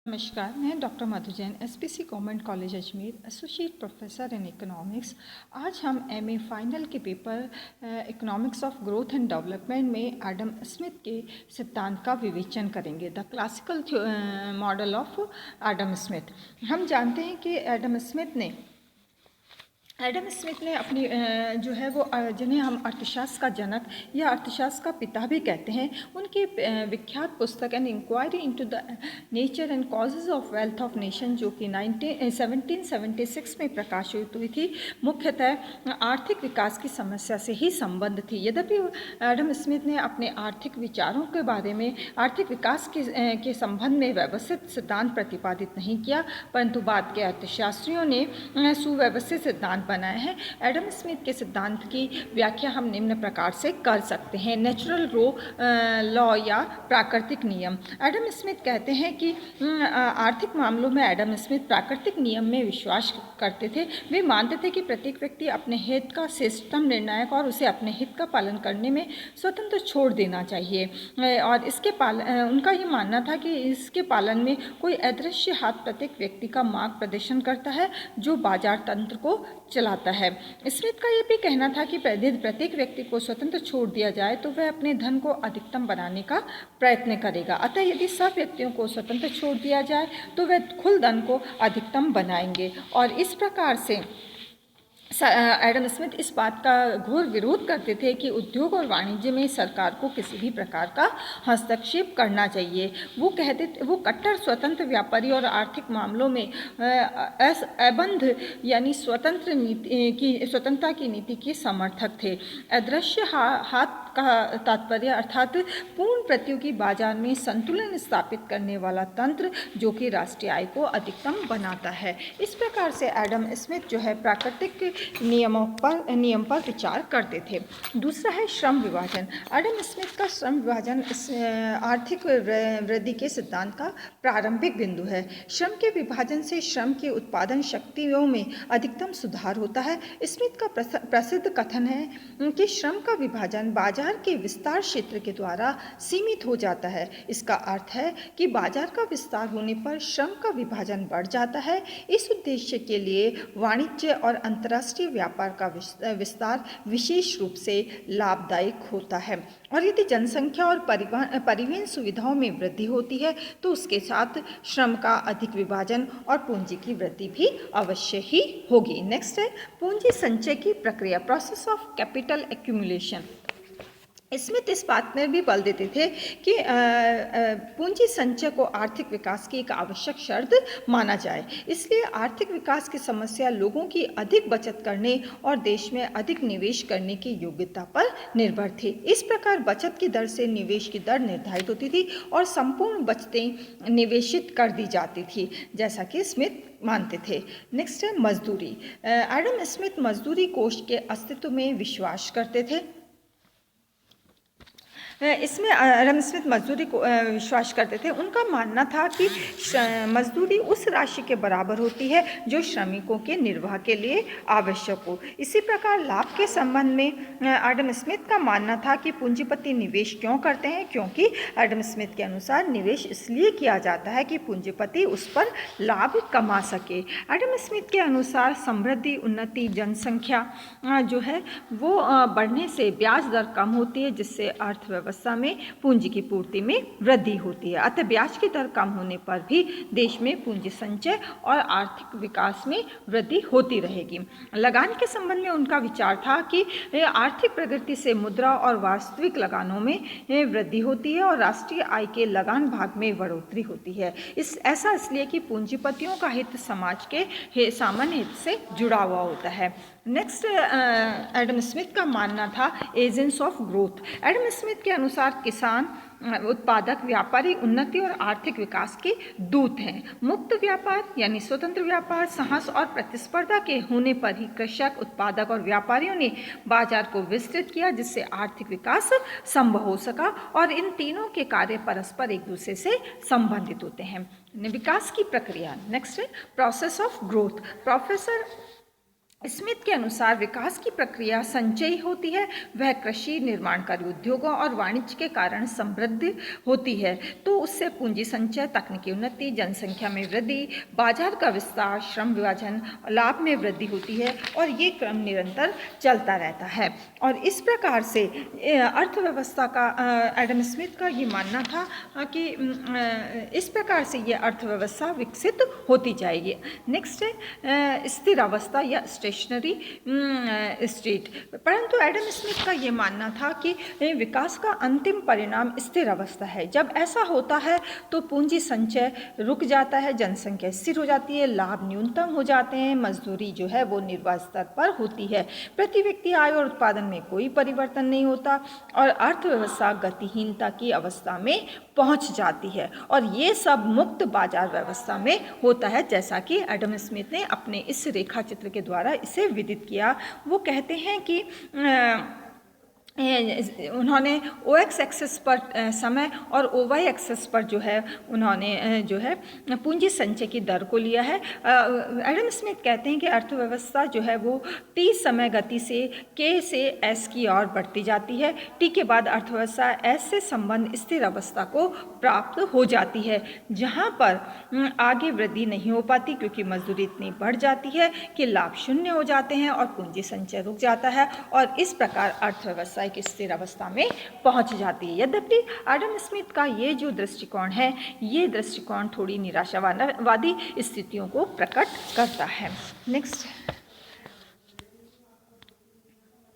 नमस्कार, मैं doctor Madhu Jain, SPC government college Ajmer, associate professor in economics. आज हम एमए फाइनल के paper economics of growth and development में एडम स्मिथ के सिद्धांत का विवेचन करेंगे। The classical model of Adam Smith. हम जानते हैं कि एडम स्मिथ ने अपनी जो है वो जिन्हें हम अर्थशास्त्र का जनक या अर्थशास्त्र का पिता भी कहते हैं, उनकी विख्यात पुस्तक an inquiry into the nature and causes of wealth of nation, जो कि 1776 में प्रकाशित हुई थी, मुख्यतः आर्थिक विकास की समस्या से ही संबंध थी। यद्यपि एडम स्मिथ ने अपने आर्थिक विचारों के बारे में आर्थिक विकास के संबंध में व्यवस्थित सिद्धांत प्रतिपादित नहीं किया, परंतु बाद के अर्थशास्त्रियों ने सुव्यवस्थित सिद्धांत बनाया है। एडम स्मिथ के सिद्धांत की व्याख्या हम निम्न प्रकार से कर सकते हैं। नेचुरल लॉ या प्राकृतिक नियम। एडम स्मिथ कहते हैं कि आर्थिक मामलों में एडम स्मिथ प्राकृतिक नियम में विश्वास करते थे। वे मानते थे कि प्रत्येक व्यक्ति अपने हित का श्रेष्ठतम निर्णायक और उसे अपने हित का पालन करने में स्वतंत्र छोड़ देना चाहिए, और उनका ये मानना था कि इसके पालन में कोई अदृश्य हाथ प्रत्येक व्यक्ति का मार्ग प्रदर्शन करता है जो बाजार तंत्र को चलाता है। स्मिथ का यह भी कहना था कि प्रत्येक व्यक्ति को स्वतंत्र छोड़ दिया जाए तो वह अपने धन को अधिकतम बनाने का प्रयत्न करेगा। अतः यदि सब व्यक्तियों को स्वतंत्र छोड़ दिया जाए तो वह कुल धन को अधिकतम बनाएंगे, और इस प्रकार से एडम स्मिथ इस बात का घोर विरोध करते थे कि उद्योग और वाणिज्य में सरकार को किसी भी प्रकार का हस्तक्षेप करना चाहिए। वो कट्टर स्वतंत्र व्यापारी और आर्थिक मामलों में अबंध यानी स्वतंत्रता की नीति के समर्थक थे। अदृश्य हाथ का तात्पर्य अर्थात पूर्ण प्रतियोगी बाजार में संतुलन स्थापित करने वाला तंत्र जो कि राष्ट्रीय आय को अधिकतम बनाता है। इस प्रकार से एडम स्मिथ जो है प्राकृतिक नियम पर विचार करते थे। दूसरा है श्रम विभाजन। एडम स्मिथ का श्रम विभाजन आर्थिक वृद्धि के सिद्धांत का प्रारंभिक बिंदु है। श्रम के विभाजन से श्रम की उत्पादन शक्तियों में अधिकतम सुधार होता है। स्मिथ का प्रसिद्ध कथन है कि श्रम का विभाजन बाजार के विस्तार क्षेत्र के द्वारा सीमित हो जाता है। इसका अर्थ है कि बाजार का विस्तार होने पर श्रम का विभाजन बढ़ जाता है। इस उद्देश्य के लिए वाणिज्य और अंतर्राष्ट्रीय व्यापार का विस्तार विशेष रूप से लाभदायक होता है, और यदि जनसंख्या और परिवहन सुविधाओं में वृद्धि होती है तो उसके साथ श्रम का अधिक विभाजन और पूंजी की वृद्धि भी अवश्य ही होगी। नेक्स्ट है पूंजी संचय की प्रक्रिया, process of capital accumulation. Smith इस बात में भी बल देते थे कि पूंजी संचय को आर्थिक विकास की एक आवश्यक शर्त माना जाए। इसलिए आर्थिक विकास की समस्या लोगों की अधिक बचत करने और देश में अधिक निवेश करने की योग्यता पर निर्भर थी। इस प्रकार बचत की दर से निवेश की दर निर्धारित होती थी और संपूर्ण बचतें निवेशित कर दी जाती थी, जैसा कि स्मिथ मानते थे। नेक्स्ट है मजदूरी। एडम स्मिथ मजदूरी कोष के अस्तित्व में विश्वास करते थे। इसमें एडम स्मिथ मजदूरी को विश्वास करते थे। उनका मानना था कि मजदूरी उस राशि के बराबर होती है जो श्रमिकों के निर्वाह के लिए आवश्यक हो। इसी प्रकार लाभ के संबंध में एडम स्मिथ का मानना था कि पूंजीपति निवेश क्यों करते हैं, क्योंकि एडम स्मिथ के अनुसार निवेश इसलिए किया जाता है कि पूंजीपति उस पर लाभ कमा सके। एडम स्मिथ के अनुसार समृद्धि, उन्नति, जनसंख्या जो है वो बढ़ने से ब्याज दर कम होती है, जिससे अर्थव्यवस्था में पूंजी की पूर्ति में वृद्धि होती है। अतः ब्याज की दर कम होने पर भी देश में पूंजी संचय और आर्थिक विकास में वृद्धि होती रहेगी। लगान के संबंध में उनका विचार था कि आर्थिक प्रगति से मुद्रा और वास्तविक लगानों में वृद्धि होती है और राष्ट्रीय आय के लगान भाग में बढ़ोतरी होती है। ऐसा इसलिए कि पूंजीपतियों का हित समाज के सामान्य हित से जुड़ा हुआ होता है। नेक्स्ट एडम स्मिथ का मानना था agents of growth. Adam Smith के अनुसार किसान, उत्पादक, व्यापारी उन्नति और आर्थिक विकास के दूत हैं। मुक्त व्यापार यानी स्वतंत्र व्यापार, साहस और प्रतिस्पर्धा के होने पर ही कृषक, उत्पादक और व्यापारियों ने बाजार को विस्तृत किया, जिससे आर्थिक विकास संभव हो सका, और इन तीनों के कार्य परस्पर एक दूसरे से संबंधित होते हैं। विकास की प्रक्रिया। नेक्स्ट है प्रोसेस ऑफ ग्रोथ। स्मिथ के अनुसार विकास की प्रक्रिया संचयी होती है, वह कृषि, निर्माणकारी उद्योगों और वाणिज्य के कारण समृद्ध होती है। तो उससे पूंजी संचय, तकनीकी उन्नति, जनसंख्या में वृद्धि, बाजार का विस्तार, श्रम विभाजन, लाभ में वृद्धि होती है और ये क्रम निरंतर चलता रहता है। और इस प्रकार से अर्थव्यवस्था का एडम स्मिथ का ये मानना था कि इस प्रकार से ये अर्थव्यवस्था विकसित होती जाएगी। नेक्स्ट है स्थिर अवस्था या स्टेशनरी स्टेट। परंतु एडम स्मिथ का ये मानना था कि विकास का अंतिम परिणाम स्थिर अवस्था है। जब ऐसा होता है तो पूंजी संचय रुक जाता है, जनसंख्या स्थिर हो जाती है, लाभ न्यूनतम हो जाते हैं, मजदूरी जो है वो निर्वाह स्तर पर होती है, प्रति व्यक्ति आय और उत्पादन में कोई परिवर्तन नहीं होता और अर्थव्यवस्था गतिहीनता की अवस्था में पहुंच जाती है। और ये सब मुक्त बाजार व्यवस्था में होता है, जैसा कि एडम स्मिथ ने अपने इस रेखा चित्र के द्वारा इसे विदित किया। वो कहते हैं कि उन्होंने ओ एक्स एक्सेस पर समय और ओ वाई एक्सेस पर जो है उन्होंने जो है पूंजी संचय की दर को लिया है। एडम स्मिथ कहते हैं कि अर्थव्यवस्था जो है वो टी समय गति से के से एस की ओर बढ़ती जाती है। टी के बाद अर्थव्यवस्था एस से संबंध स्थिर अवस्था को प्राप्त हो जाती है, जहाँ पर आगे वृद्धि नहीं हो पाती क्योंकि मजदूरी इतनी बढ़ जाती है कि लाभ शून्य हो जाते हैं और पूंजी संचय रुक जाता है और इस प्रकार अर्थव्यवस्था एक स्थिर अवस्था में पहुंच जाती है। यद्यपि एडम स्मिथ का ये जो दृष्टिकोण है, ये दृष्टिकोण थोड़ी निराशावादी स्थितियों को प्रकट करता है। नेक्स्ट